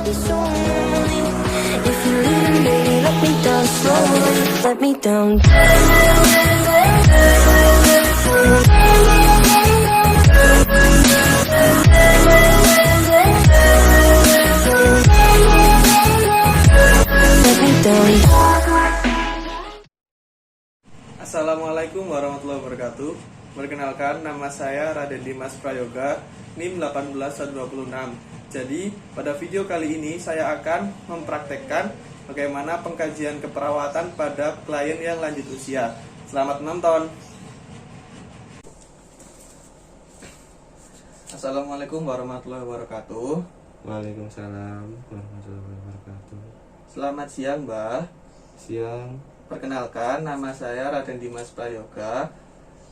be so lonely. If you're leaving, baby, let me down slowly. Let me down. Let me down. Assalamualaikum warahmatullahi wabarakatuh. Perkenalkan, nama saya Raden Dimas Prayoga, NIM 18126. Jadi, pada video kali ini saya akan mempraktekkan bagaimana pengkajian keperawatan pada klien yang lanjut usia. Selamat menonton. Assalamualaikum warahmatullahi wabarakatuh. Waalaikumsalam warahmatullahi wabarakatuh. Selamat siang, Mbah. Siang. Perkenalkan, nama saya Raden Dimas Prayoga,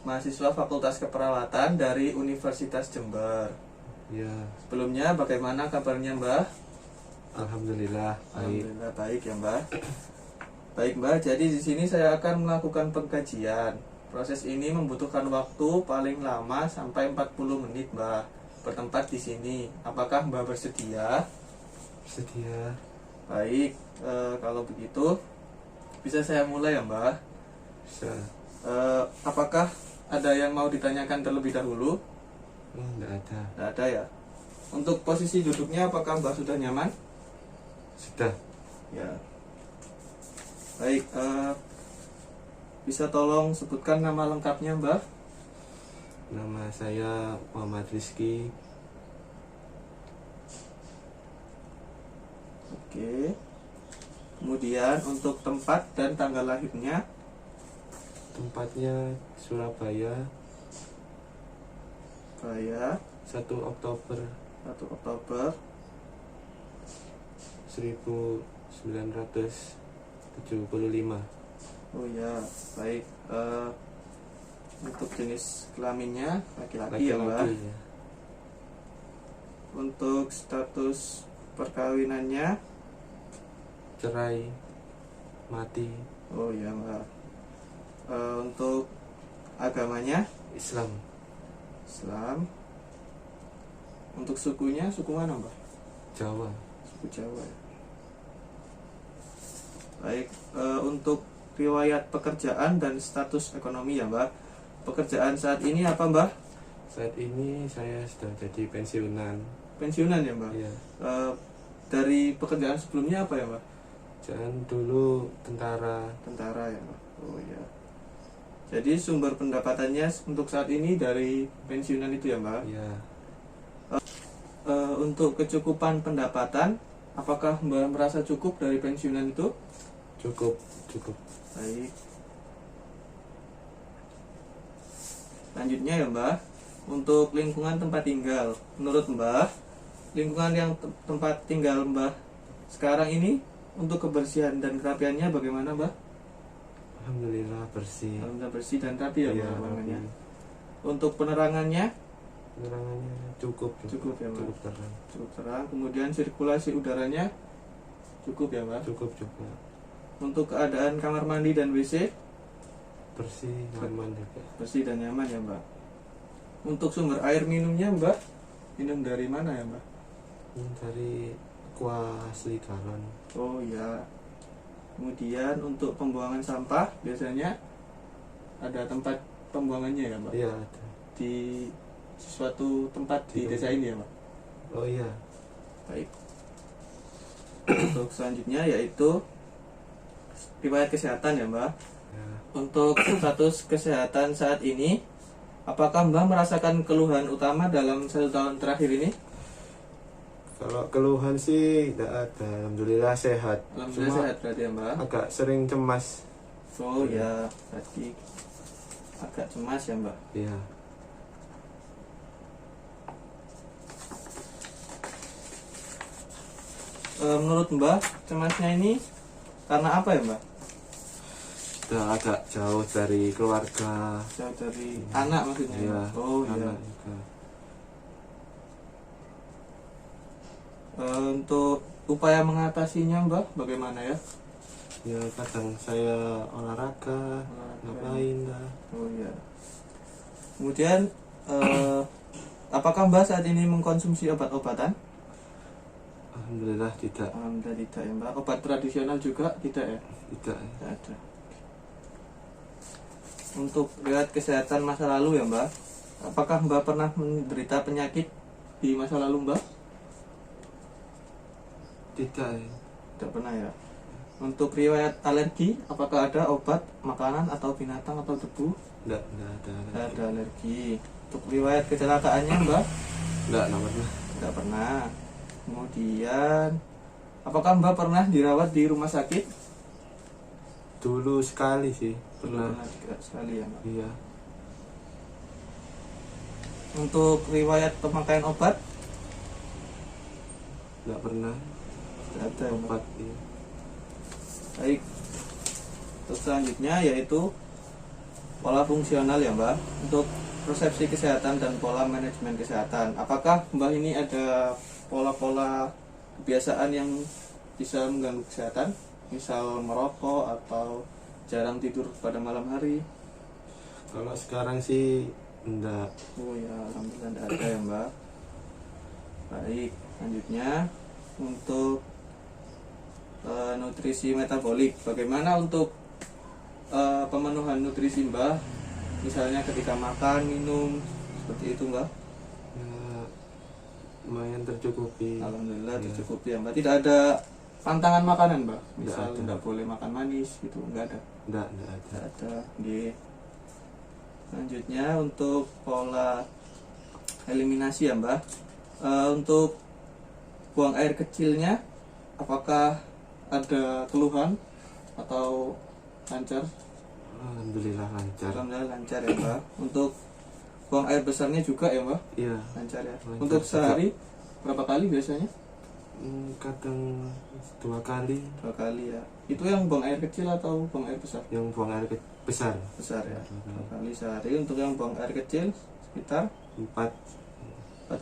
mahasiswa Fakultas Keperawatan dari Universitas Jember. Ya, Sebelumnya, bagaimana kabarnya, Mbah? alhamdulillah baik. Alhamdulillah baik ya, Mbah. Baik, Mbah. Jadi di sini saya akan melakukan pengkajian. Proses ini membutuhkan waktu paling lama sampai 40 menit, Mbah. Bertempat di sini. Apakah Mbah bersedia? Sedia. Baik, kalau begitu bisa saya mulai ya, Mbah. Bisa. Apakah ada yang mau ditanyakan terlebih dahulu? Oh, enggak ada. Tidak ada ya. Untuk posisi duduknya apakah Mbah sudah nyaman? Sudah. Ya. Baik, bisa tolong sebutkan nama lengkapnya, Mbah? Nama saya Muhammad Rizky. Oke. Kemudian untuk tempat dan tanggal lahirnya? Tempatnya Surabaya, Saya 1 Oktober 1 Oktober 1975. Oh ya, baik. Untuk jenis kelaminnya laki-laki ya, Mbah. Laki-laki ya. Untuk status perkawinannya? Cerai, mati, Oh ya, Mbah. Untuk agamanya? Islam. Islam. Untuk sukunya, suku mana, Mbah? Jawa. Suku Jawa ya. Baik, untuk riwayat pekerjaan dan status ekonomi ya, Mbah. Pekerjaan saat ini apa, Mbah? Saat ini saya sudah jadi pensiunan. Pensiunan ya, Mbah. Ya. Dari pekerjaan sebelumnya apa ya, Mbah? Jangan dulu tentara. Tentara ya, Mbah. Oh ya. Jadi sumber pendapatannya untuk saat ini dari pensiunan itu ya, Mbah. Ya. Untuk kecukupan pendapatan, apakah Mbah merasa cukup dari pensiunan itu? Cukup. Baik. Lanjutnya ya, Mbah. Untuk lingkungan tempat tinggal, menurut Mbah, lingkungan yang tempat tinggal Mbah sekarang ini untuk kebersihan dan kerapiannya bagaimana, Mbah? Alhamdulillah bersih. Alhamdulillah bersih dan rapi ya, Iya, Mbah, ruangannya. rapi. Untuk penerangannya Penerangannya cukup Cukup ya, Mbak. Cukup terang. cukup terang. Kemudian sirkulasi udaranya cukup ya, Mbah. Cukup juga. Untuk keadaan kamar mandi dan WC Bersih, nyaman juga. bersih dan nyaman ya, Mbah. Untuk sumber air minumnya, Mbah, minum dari mana ya, Mbah? Dari kuah asli galon. Oh ya. Kemudian untuk pembuangan sampah biasanya ada tempat pembuangannya ya, Mbak? Iya ada. Di suatu tempat di desa ini ya, Mbak? Oh iya. Baik. Untuk selanjutnya yaitu riwayat kesehatan ya, Mbak. Ya. Untuk status kesehatan saat ini, apakah Mbak merasakan keluhan utama dalam 1 tahun terakhir ini? Kalau keluhan sih tidak ada. Alhamdulillah sehat. Alhamdulillah Cuma sehat berarti ya, Mbak. agak sering cemas. Oh ya, tadi agak cemas ya, Mbak. Iya. Menurut Mbak, cemasnya ini karena apa ya, Mbak? Sudah agak jauh dari keluarga. Jauh dari anak maksudnya. Iya. Oh iya. anak juga. Untuk upaya mengatasinya, Mbak, bagaimana ya? Ya kadang saya olahraga, ngapain lah. Oh iya. Kemudian apakah Mbak saat ini mengkonsumsi obat-obatan? Alhamdulillah tidak. Alhamdulillah tidak ya Mbak. Obat tradisional juga tidak ya? Tidak. Tidak ada. Untuk riwayat kesehatan masa lalu ya Mbak, apakah Mbak pernah menderita penyakit di masa lalu Mbak? Tidak. Tidak pernah ya. Untuk riwayat alergi, apakah ada obat, makanan atau binatang atau debu? Tidak ada. Tidak ada alergi. Untuk riwayat kecelakaannya Mbak? Tidak pernah. Tidak pernah. Kemudian, apakah Mbak pernah dirawat di rumah sakit? Dulu sekali sih. Pernah. Pernah sekali ya Mbak. Iya. Untuk riwayat pemakaian obat? Tidak pernah. Tidak ada ya Mbak. Obat. Iya. Baik. Untuk selanjutnya yaitu pola fungsional ya Mbak. Untuk persepsi kesehatan dan pola manajemen kesehatan. Apakah Mbak ini ada pola-pola kebiasaan yang bisa mengganggu kesehatan? Misal merokok atau jarang tidur pada malam hari? Kalau sekarang sih enggak. Oh ya, alhamdulillah tidak ada ya Mbak. Baik, selanjutnya untuk nutrisi metabolik. Bagaimana untuk pemenuhan nutrisi Mbak? Misalnya ketika makan, minum, seperti itu Mbak? Ya, lumayan tercukupi. Alhamdulillah Iya. tercukupi ya Mbak. Tidak ada pantangan makanan Mbak? Misal ada. tidak boleh makan manis gitu, enggak ada? Enggak ada. Tidak ada. Oke. Selanjutnya untuk pola eliminasi ya Mbak. Untuk buang air kecilnya, apakah ada keluhan atau lancar? Alhamdulillah lancar. Alhamdulillah lancar ya Mbak. Untuk buang air besarnya juga ya Mbak? Iya. Lancar ya. Lancar Untuk juga. sehari berapa kali biasanya? Kadang 2 kali. 2 kali ya. Itu yang buang air kecil atau buang air besar? Yang buang air besar. Besar ya. 2 kali sehari. Untuk yang buang air kecil sekitar 4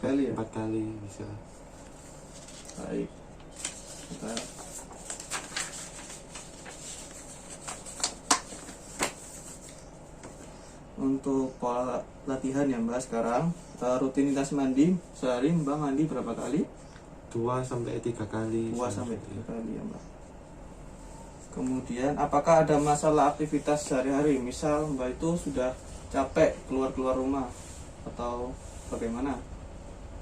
kali ya. 4 kali bisa. Baik. Kita untuk pola latihan ya Mbak sekarang, rutinitas mandi sehari Mbak mandi berapa kali? 2 sampai 3 kali. 2 sampai 3 kali ya Mbak. Kemudian apakah ada masalah aktivitas sehari-hari? Misal Mbak itu sudah capek keluar rumah atau bagaimana?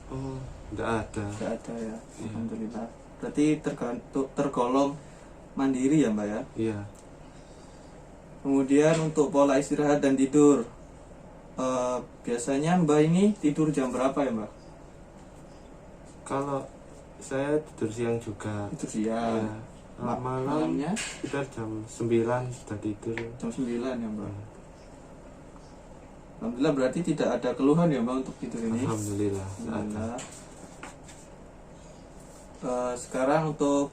Oh, enggak ada. Tidak ada ya. Iya. Alhamdulillah. Berarti tergolong mandiri ya Mbak ya. Iya. Kemudian untuk pola istirahat dan tidur, biasanya Mbak ini tidur jam berapa ya Mbak? Kalau saya tidur siang juga. Tidur siang. Iya. Malam Malamnya kita jam 9 sudah tidur. jam 9 ya Mbak. Alhamdulillah berarti tidak ada keluhan ya Mbak untuk tidur ini. Alhamdulillah. Enggak ada. Alhamdulillah. Sekarang untuk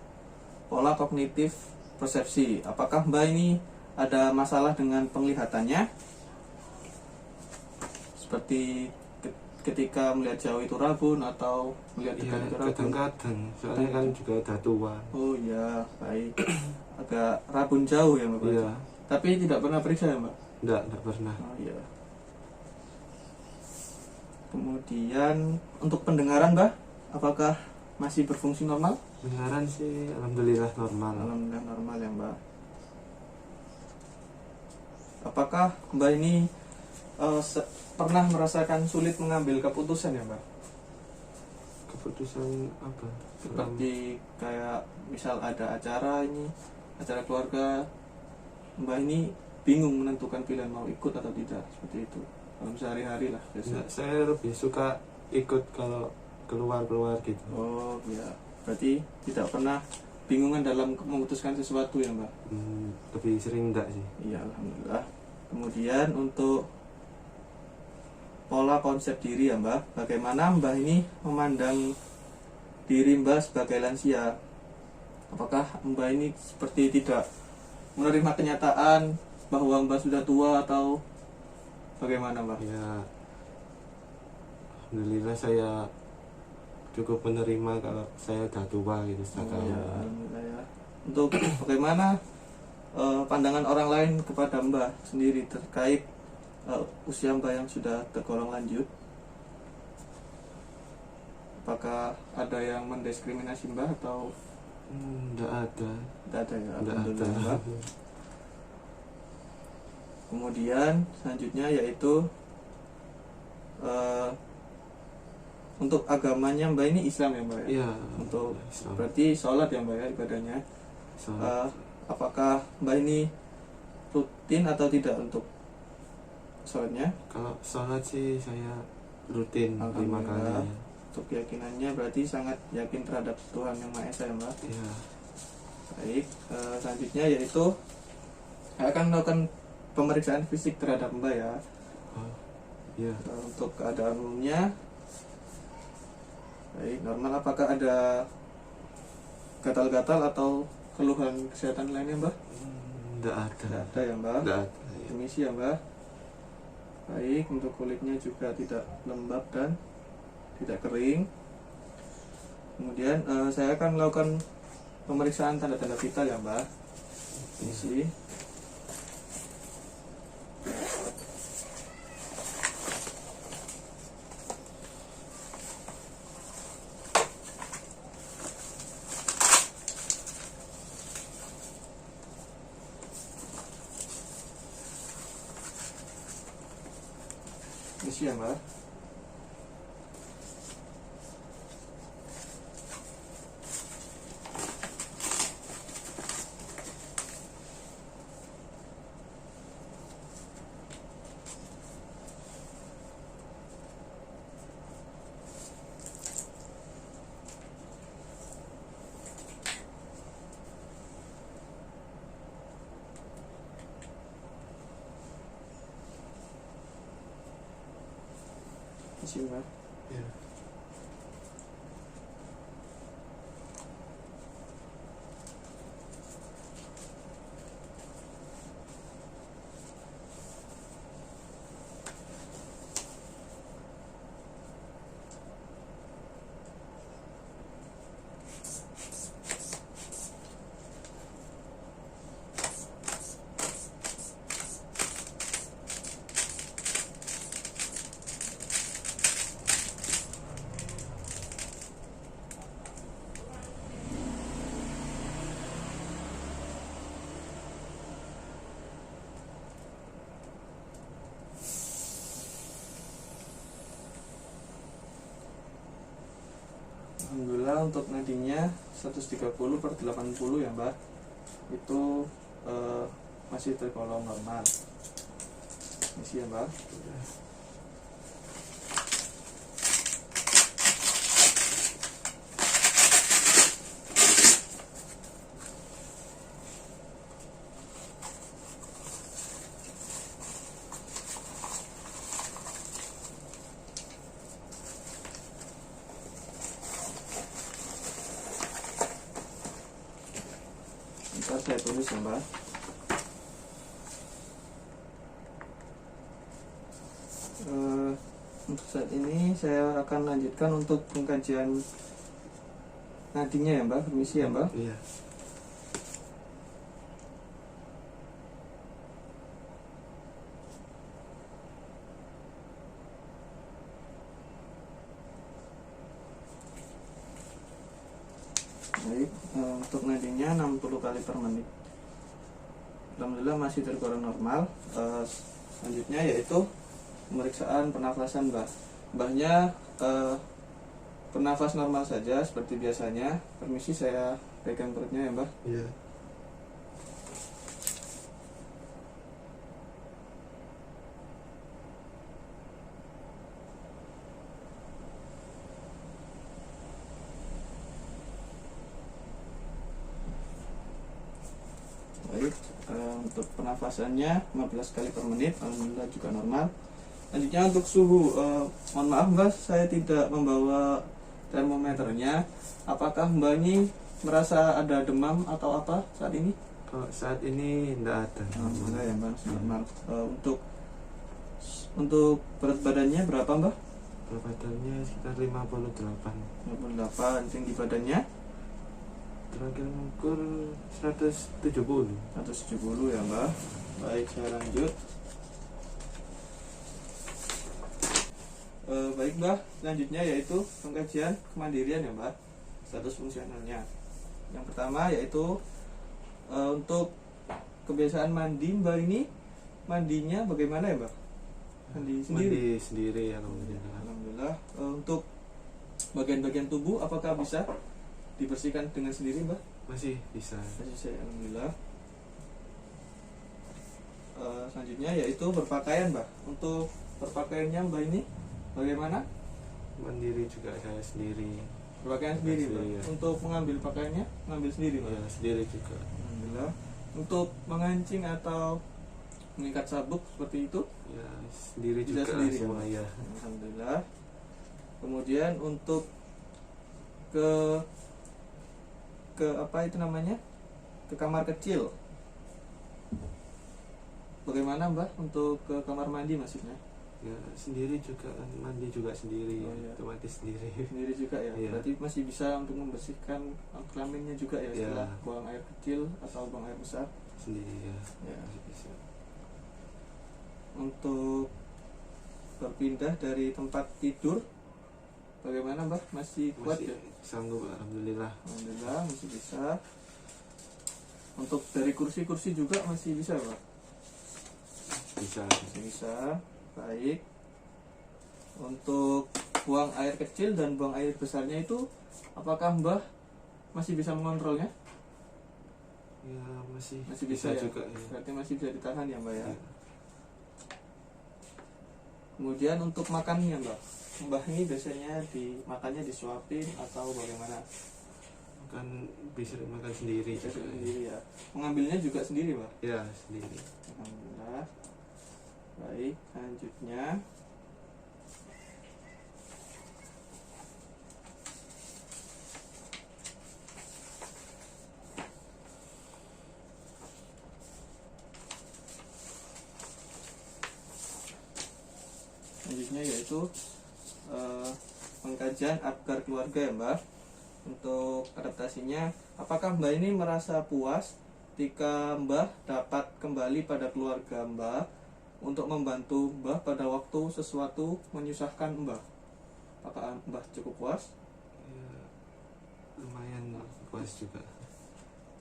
pola kognitif persepsi, apakah Mbak ini ada masalah dengan penglihatannya? Seperti ketika melihat jauh itu rabun atau melihat Iya, dekat itu rabun? kadang-kadang. Soalnya kan juga udah tua. Oh ya, baik. Agak rabun jauh ya Mbak? Iya. Tapi tidak pernah periksa ya Mbak? Enggak pernah. Oh iya. Kemudian untuk pendengaran Mbak, apakah masih berfungsi normal? Beneran sih, alhamdulillah normal. Alhamdulillah normal ya Mbak. Apakah Mbak ini pernah merasakan sulit mengambil keputusan ya Mbak? Keputusan apa? Seperti kayak misal ada acara keluarga, Mbak ini bingung menentukan pilihan mau ikut atau tidak, seperti itu. Dalam sehari-hari lah biasanya. Enggak, saya lebih suka ikut kalau keluar gitu. Oh ya, berarti tidak pernah bingungan dalam memutuskan sesuatu ya Mbak? Lebih sering enggak sih. Iya, alhamdulillah. Kemudian untuk pola konsep diri ya Mbak, bagaimana Mbak ini memandang diri Mbak sebagai lansia? Apakah Mbak ini seperti tidak menerima kenyataan bahwa Mbak sudah tua atau bagaimana Mbak? Ya, alhamdulillah saya cukup menerima kalau saya udah tua gitu Oh, sekarang. ya, alhamdulillah ya. Untuk bagaimana pandangan orang lain kepada Mbak sendiri terkait usia Mbak yang sudah tergolong lanjut? Apakah ada yang mendiskriminasi Mbah atau Nggak ada. tidak ada ya? Nggak ada. Alhamdulillah, Mbah. Kemudian selanjutnya yaitu untuk agamanya Mbak ini Islam ya Mbak ya? Iya. Untuk Islam. berarti sholat ya Mbak ya ibadahnya. Sholat. Apakah Mbak ini rutin atau tidak untuk sholatnya? Kalau sholat sih saya rutin 5 Alhamdulillah. kali. Untuk keyakinannya berarti sangat yakin terhadap Tuhan Yang Maha Esa ya Mbak. Iya. Baik, selanjutnya yaitu saya akan melakukan pemeriksaan fisik terhadap Mbak ya. Oh, iya. Untuk keadaan umumnya baik, normal. Apakah ada gatal-gatal atau keluhan kesehatan lainnya Mbak? Nggak ada. Tidak ada ya Mbak. Nggak ada. Iya. Permisi ya Mbak. Baik, untuk kulitnya juga tidak lembab dan tidak kering. Kemudian saya akan melakukan pemeriksaan tanda-tanda vital ya Mbak. Permisi. Permisi ya Mbak. Permisi Mbak. Iya. Alhamdulillah untuk nadinya 130/80 ya Mbak. Itu masih tergolong normal. Permisi ya Mbak. Ntar saya tulis ya Mbak. Untuk saat ini saya akan lanjutkan untuk pengkajian nadinya ya Mbak. Permisi ya Mbak. Iya. Baik, untuk nadinya 60 kali per menit. Alhamdulillah masih tergolong normal. Selanjutnya yaitu pemeriksaan pernafasan Mbak. Mbahnya bernafas normal saja seperti biasanya. Permisi saya pegang perutnya ya Mbak. Iya. Baik, untuk pernafasannya 15 kali per menit. Alhamdulillah juga normal. Selanjutnya untuk suhu, mohon maaf Mbak, saya tidak membawa termometernya. Apakah Mbak ini merasa ada demam atau apa saat ini? Kalau saat ini nggak ada. Alhamdulillah ya Mbak, normal. Untuk berat badannya berapa Mbak? Berat badannya sekitar 58. 58. Tinggi badannya Terakhir mengukur 170. 170 ya Mbak. Baik, saya lanjut. Baik Mbah, selanjutnya yaitu pengkajian kemandirian ya Mbah, status fungsionalnya. Yang pertama yaitu untuk kebiasaan mandi Mbah ini, mandinya bagaimana ya Mbah? Mandi sendiri? Mandi sendiri alhamdulillah. Alhamdulillah. Untuk bagian-bagian tubuh apakah bisa dibersihkan dengan sendiri Mbah? Masih bisa. Masih bisa, alhamdulillah. Selanjutnya yaitu berpakaian Mbah. Untuk berpakaiannya Mbah ini bagaimana? Mandiri juga saya sendiri. Berpakaian sendiri Mbah. Sendiri, ya. Untuk mengambil pakaiannya mengambil sendiri Mbah. Ya, sendiri juga. Alhamdulillah. Untuk mengancing atau mengikat sabuk seperti itu Ya, sendiri bisa juga sendiri semua Mbah? ya. Alhamdulillah. Kemudian untuk ke apa itu namanya, ke kamar kecil, bagaimana Mbah untuk ke kamar mandi maksudnya? Ya, sendiri juga kan, mandi juga sendiri. Oh, iya. Otomatis sendiri. Sendiri juga ya. Iya. Berarti masih bisa untuk membersihkan kelaminnya juga ya, Iya. setelah buang air kecil atau buang air besar. Sendiri ya. Ya. Masih bisa. Untuk berpindah dari tempat tidur bagaimana Mbah? Masih kuat Masih ya? sanggup alhamdulillah. Alhamdulillah masih bisa. Untuk dari kursi-kursi juga masih bisa Mbah? Bisa. Masih bisa. Baik. Untuk buang air kecil dan buang air besarnya itu apakah Mbah masih bisa mengontrolnya? Ya, masih Masih bisa ya? juga ya. Berarti masih bisa ditahan ya Mbah ya? Ya. Kemudian untuk makannya Mbah, Mbah ini biasanya makannya disuapin atau bagaimana? Kan bisa makan sendiri Bisa juga. sendiri ya. Mengambilnya juga sendiri Mbah. Ya, sendiri. Alhamdulillah. Baik, selanjutnya yaitu pengkajian adkar keluarga ya Mbah. Untuk adaptasinya, apakah Mbah ini merasa puas ketika Mbah dapat kembali pada keluarga Mbah untuk membantu Mbah pada waktu sesuatu menyusahkan Mbah? Apakah Mbah cukup puas? Ya, lumayan puas juga.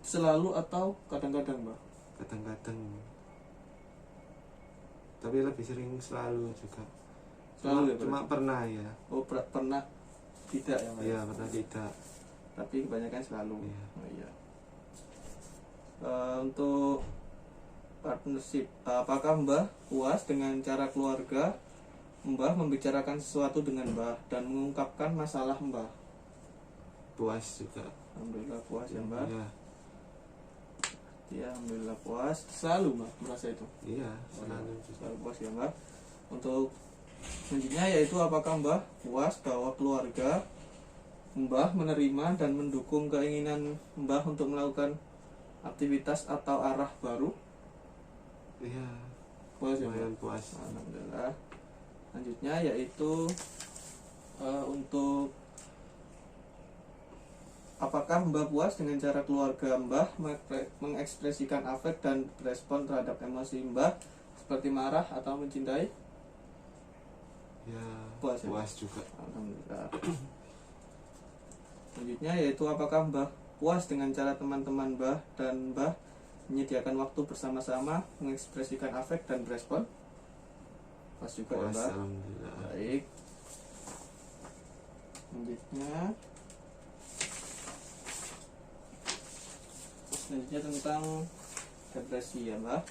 Selalu atau kadang-kadang Mbah? Kadang-kadang. Tapi lebih sering selalu juga. Selalu ya, Cuma berarti? pernah ya. Oh, pernah tidak ya Mbah? Iya, pernah tidak. Tapi kebanyakan selalu. Iya. Oh, iya. Untuk partnership, apakah Mbah puas dengan cara keluarga Mbah membicarakan sesuatu dengan Mbah dan mengungkapkan masalah Mbah? Puas juga. Alhamdulillah puas ya Mbah. Iya. Ya, alhamdulillah puas. Selalu Mbah merasa itu. Iya, selalu juga. Selalu puas ya Mbah. Untuk selanjutnya yaitu apakah Mbah puas bahwa keluarga Mbah menerima dan mendukung keinginan Mbah untuk melakukan aktivitas atau arah baru? Iya. Puas ya Mbah? Lumayan puas. Alhamdulillah. Selanjutnya yaitu untuk apakah Mbah puas dengan cara keluarga Mbah mengekspresikan afek dan berespon terhadap emosi Mbah seperti marah atau mencintai? Ya, Puas ya? puas juga. Alhamdulillah. Selanjutnya yaitu apakah Mbah puas dengan cara teman-teman Mbah dan Mbah menyediakan waktu bersama-sama mengekspresikan afek dan berespon? Puas juga ya Puas, Mbah. alhamdulillah. Baik. Selanjutnya tentang depresi ya Mbah.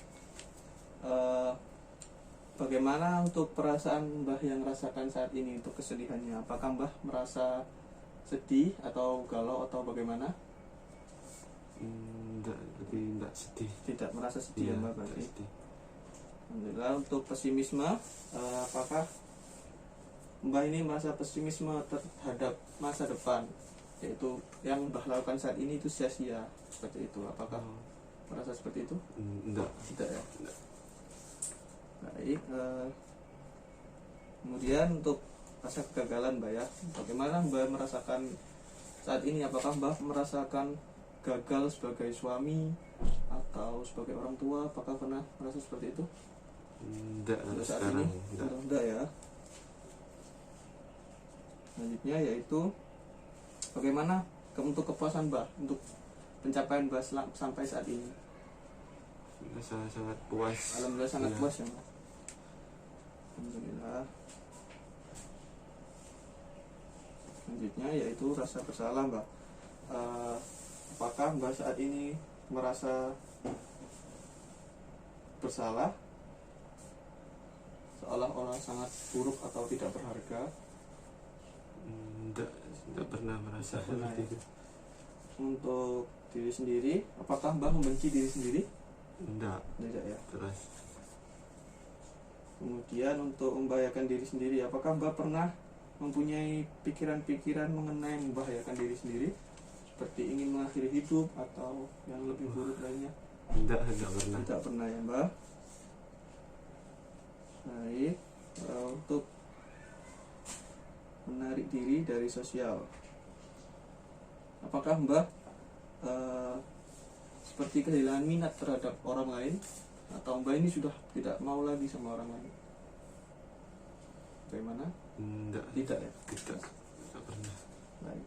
Bagaimana untuk perasaan Mbah yang rasakan saat ini untuk kesedihannya? Apakah Mbah merasa sedih atau galau atau bagaimana? Enggak sedih. Tidak merasa sedih ya Iya, Mbah enggak berarti. sedih. Alhamdulillah. Untuk pesimisme, apakah Mbah ini merasa pesimisme terhadap masa depan, yaitu yang Mbah lakukan saat ini itu sia-sia seperti itu? Apakah Oh, merasa seperti itu? enggak. Tidak ya. Enggak. Baik. Kemudian untuk rasa kegagalan Mbah ya, bagaimana Mbah merasakan saat ini? Apakah Mbah merasakan gagal sebagai suami atau sebagai orang tua? Apakah pernah merasa seperti itu? Enggak, Untuk saat sekarang ini enggak. enggak ya. Selanjutnya yaitu bagaimana untuk kepuasan Mbah untuk pencapaian Mbah sampai saat ini. Rasa sangat puas. Alhamdulillah sangat Ya. puas ya Mbah. Alhamdulillah. Selanjutnya yaitu rasa bersalah Mbah. Apakah Mbah saat ini merasa bersalah, seolah-olah sangat buruk atau tidak berharga? Tidak pernah merasa Tidak pernah, seperti ya. itu. Untuk diri sendiri, apakah Mbah membenci diri sendiri? Tidak. Tidak ya. Terus Kemudian untuk membahayakan diri sendiri, apakah Mbah pernah mempunyai pikiran-pikiran mengenai membahayakan diri sendiri, seperti ingin mengakhiri hidup atau yang lebih buruk lainnya? tidak pernah. Tidak pernah ya Mbah. Baik, untuk menarik diri dari sosial, apakah Mbah seperti kehilangan minat terhadap orang lain, atau Mbah ini sudah tidak mau lagi sama orang lain? Bagaimana? Tidak Tidak ya. tidak pernah. Baik.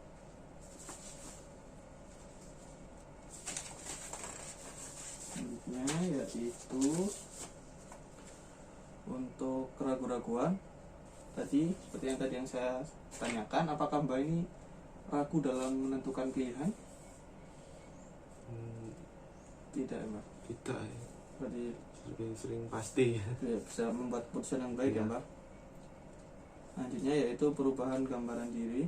Selanjutnya yaitu untuk keraguan-raguan. Tadi seperti yang saya tanyakan, apakah Mbah ini ragu dalam menentukan pilihan? Tidak ya Mbah. Tidak ya. Berarti Sering pasti ya. bisa membuat keputusan yang baik ya Iya. Mbah. Selanjutnya yaitu perubahan gambaran diri.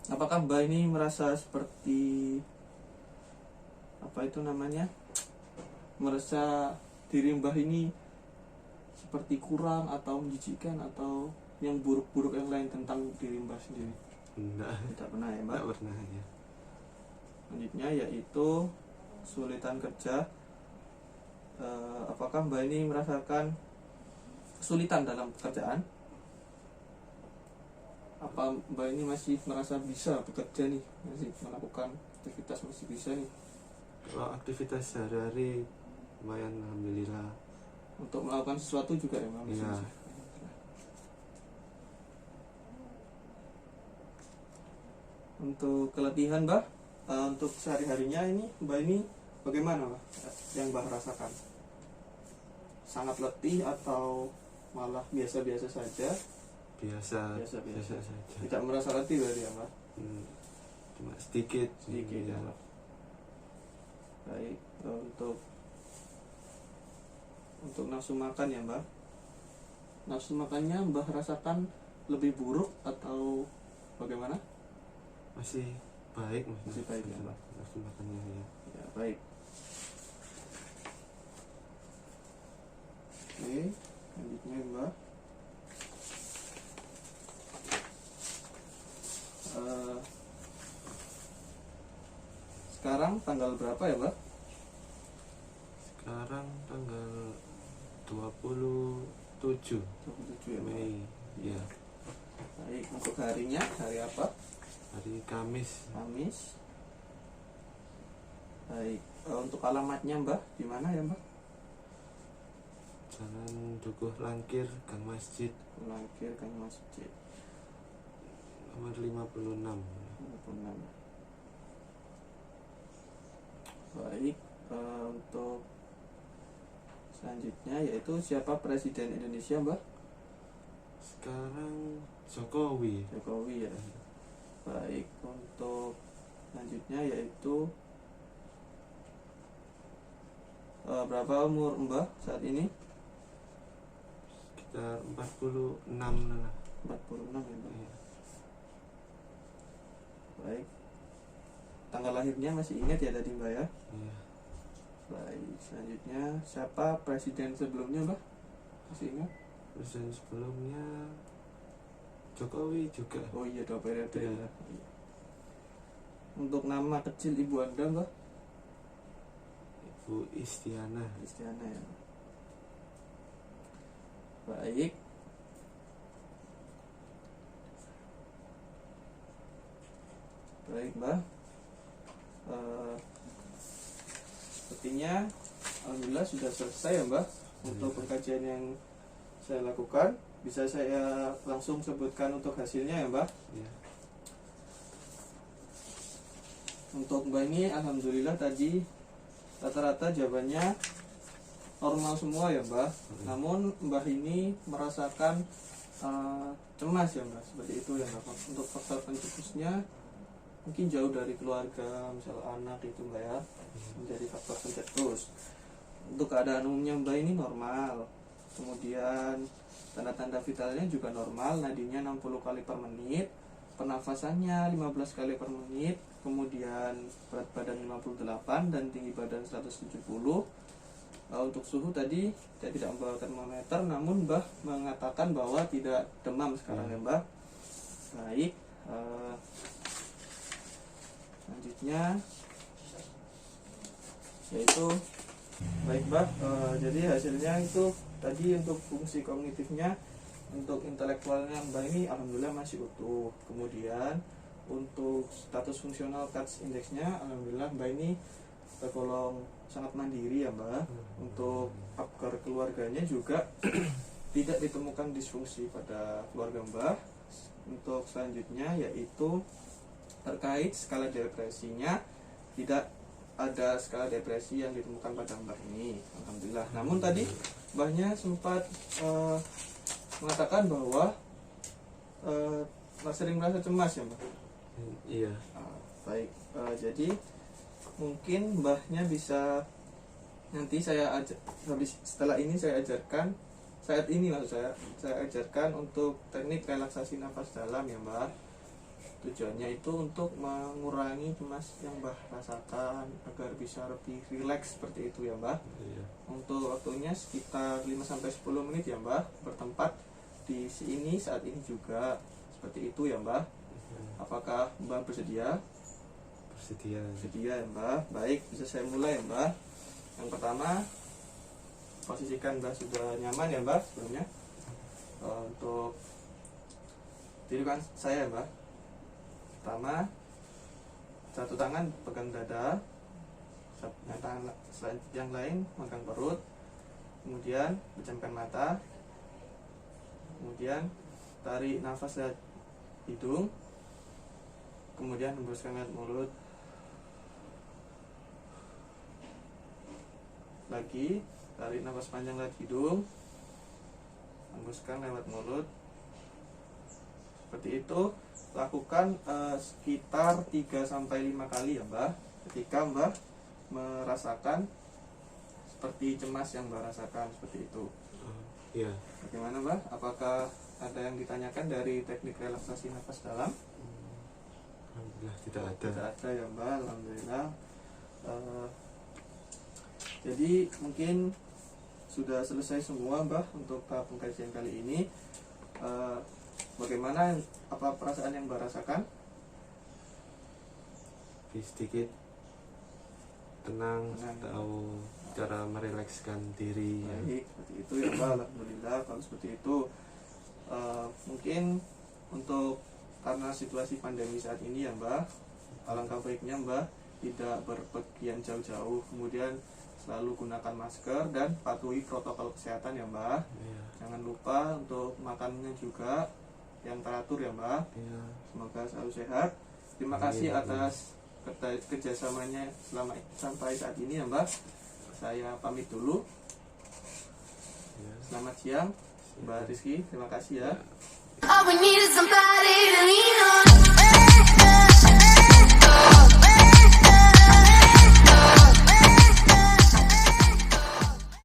Apakah Mbah ini merasa seperti apa itu namanya, merasa diri Mbah ini seperti kurang atau menjijikkan atau yang buruk-buruk yang lain tentang diri Mbah sendiri? Tidak pernah ya Mbah. Tidak pernah ya. Selanjutnya yaitu kesulitan kerja. Apakah Mbah ini merasakan kesulitan dalam pekerjaan? Apa Mbah ini masih merasa bisa bekerja nih, masih melakukan aktivitas, masih bisa nih Kalau aktivitas sehari-hari lumayan, alhamdulillah. untuk melakukan sesuatu juga ya Mbah? Masih Iya. bisa. Untuk keletihan Mbah, untuk sehari-harinya ini Mbah ini bagaimana Mbah yang Mbah rasakan? Sangat letih atau malah biasa-biasa saja? Biasa Biasa-biasa. saja. Tidak merasa letih berarti ya Mbah? Cuma sedikit Sedikit ya ya. Mbah. Baik, untuk nafsu makan ya Mbah. Nafsu makannya Mbah rasakan lebih buruk atau bagaimana? Masih baik Masih baik ya, Pak. nafsu makannya ya. Ya, baik. Oke, selanjutnya Mbah. Sekarang tanggal berapa ya Mbah? Sekarang tanggal 27 27 ya Mbah. Mei ya. Baik, untuk harinya hari apa? Hari Kamis. Kamis. Baik, untuk alamatnya Mbah di mana ya Mbah? Jalan Dukuh Langkir, Gang Masjid, Langkir Kang Masjid. nomor 56. 56. Baik, untuk selanjutnya yaitu siapa Presiden Indonesia Mbah? Sekarang Jokowi. Jokowi ya. Baik, untuk selanjutnya yaitu berapa umur Mbah saat ini? Sekitar 46 lah. 46 ya Mbah. Ya. Baik. Tanggal lahirnya masih ingat ya tadi Mbah ya? Iya. Baik, selanjutnya siapa presiden sebelumnya Mbah? Masih ingat? Presiden sebelumnya Jokowi juga. Oh iya, 2 periode Iya. ya. Iya. Untuk nama kecil ibu Anda Mbah? Ibu Istiana. Istiana ya. Baik. Baik Mbah. Sepertinya alhamdulillah sudah selesai ya Mbah untuk pengkajian yang saya lakukan. Bisa saya langsung sebutkan untuk hasilnya ya Mbah. Iya. Untuk Mbah ini alhamdulillah tadi rata-rata jawabannya normal semua ya Mbah. Namun Mbah ini merasakan cemas ya Mbah, seperti itu ya Mbah. Untuk faktor pencetusnya mungkin jauh dari keluarga, misal anak itu Mbah ya, menjadi faktor pencetus. Untuk keadaan umumnya Mbah ini normal. Kemudian tanda-tanda vitalnya juga normal, nadinya 60 kali per menit, pernafasannya 15 kali per menit, kemudian berat badan 58 dan tinggi badan 170. Untuk suhu tadi saya tidak membawa termometer, namun Mbah mengatakan bahwa tidak demam sekarang ya Mbah. Baik, selanjutnya yaitu baik Mbah, jadi hasilnya itu tadi untuk fungsi kognitifnya, untuk intelektualnya Mbah ini alhamdulillah masih utuh. Kemudian untuk status fungsional CATS indeksnya alhamdulillah Mbah ini tergolong sangat mandiri ya Mbah. Untuk faktor keluarganya juga tidak ditemukan disfungsi pada keluarga Mbah. Untuk selanjutnya yaitu terkait skala depresinya, tidak ada skala depresi yang ditemukan pada Mbah ini alhamdulillah. Namun tadi Mbahnya sempat mengatakan bahwa sering merasa cemas ya Mbah. Iya. Baik, jadi mungkin Mbahnya bisa nanti setelah ini saya ajarkan, saat ini maksud saya ajarkan untuk teknik relaksasi nafas dalam ya Mbah. Tujuannya itu untuk mengurangi cemas yang Mbah rasakan agar bisa lebih rileks seperti itu ya Mbah. Iya. Untuk waktunya sekitar 5-10 menit ya Mbah, bertempat di sini saat ini juga seperti itu ya Mbah. Apakah Mbah bersedia? Bersedia ya Mbah. Baik, bisa saya mulai ya Mbah. Yang pertama, posisikan Mbah sudah nyaman ya Mbah sebelumnya. Untuk tiduran saya ya Mbah. Pertama, satu tangan pegang dada, yang lain megang perut, kemudian pejamkan mata, kemudian tarik nafas dari hidung, kemudian hembuskan lewat mulut, lagi tarik nafas panjang lewat hidung, hembuskan lewat mulut. Seperti itu lakukan sekitar 3-5 kali ya Mbah. Ketika Mbah merasakan seperti cemas yang Mbah rasakan seperti itu. Iya. Bagaimana Mbah? Apakah ada yang ditanyakan dari teknik relaksasi nafas dalam? Alhamdulillah tidak ada. Tidak ada ya Mbah, alhamdulillah. Jadi mungkin sudah selesai semua Mbah untuk tahap pengkajian kali ini. Bagaimana, apa perasaan yang Mbah rasakan? Sedikit tenang, tahu cara merilekskan diri. Baik, seperti itu ya Mbah, alhamdulillah. Kalau seperti itu mungkin untuk karena situasi pandemi saat ini ya Mbah, alangkah baiknya Mbah tidak berpergian jauh-jauh, kemudian selalu gunakan masker dan patuhi protokol kesehatan ya Mbah. Iya. Jangan lupa untuk makannya juga yang teratur ya Mbah. Iya. Semoga selalu sehat. Terima kasih atas kerjasamanya sampai saat ini ya Mbah. Saya pamit dulu. Iya. Selamat siang Mbak Rizky, terima kasih ya. All we need is somebody to lean on.